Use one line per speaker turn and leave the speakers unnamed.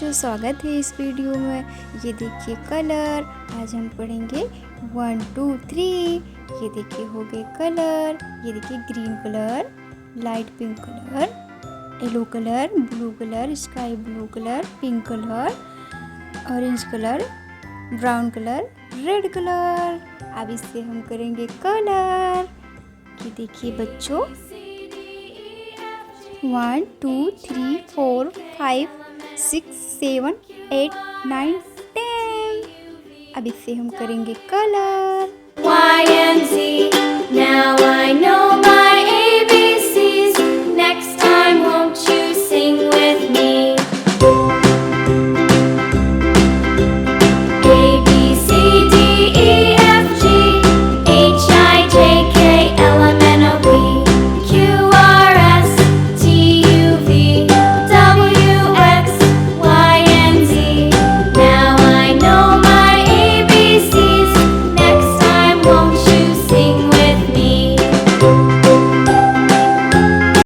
बच्चों, स्वागत है इस वीडियो में। ये देखिए कलर, आज हम पढ़ेंगे 1 2 3। ये देखिए हो गए कलर। ये देखिए green colour, light pink colour, yellow colour, blue colour, sky blue colour, pink colour, orange colour, brown colour, red colour. अब इससे हम करेंगे कलर। ये देखिए बच्चों 1 2 3 4 5 6 7 8 9 10। अब इससे हम करेंगे colour.
Y and Z, now I know my